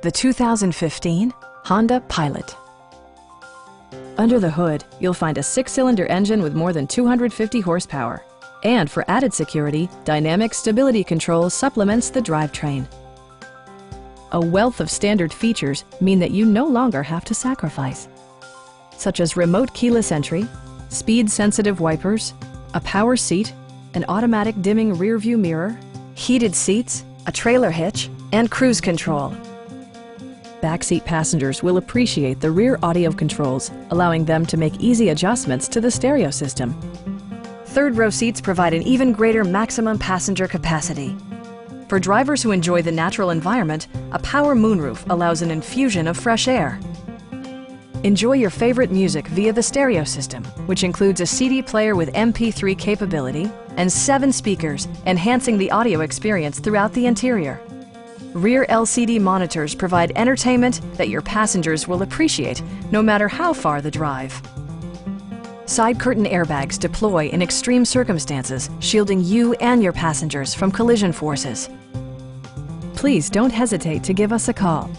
The 2015 Honda Pilot. Under the hood, you'll find a 6-cylinder engine with more than 250 horsepower. And for added security, Dynamic Stability Control supplements the drivetrain. A wealth of standard features mean that you no longer have to sacrifice, such as remote keyless entry, speed-sensitive wipers, a power seat, an automatic dimming rear-view mirror, heated seats, a trailer hitch, and cruise control. Backseat passengers will appreciate the rear audio controls, allowing them to make easy adjustments to the stereo system. Third-row seats provide an even greater maximum passenger capacity. For drivers who enjoy the natural environment, a power moonroof allows an infusion of fresh air. Enjoy your favorite music via the stereo system, which includes a CD player with MP3 capability and 7 speakers, enhancing the audio experience throughout the interior. Rear LCD monitors provide entertainment that your passengers will appreciate, no matter how far the drive. Side curtain airbags deploy in extreme circumstances, shielding you and your passengers from collision forces. Please don't hesitate to give us a call.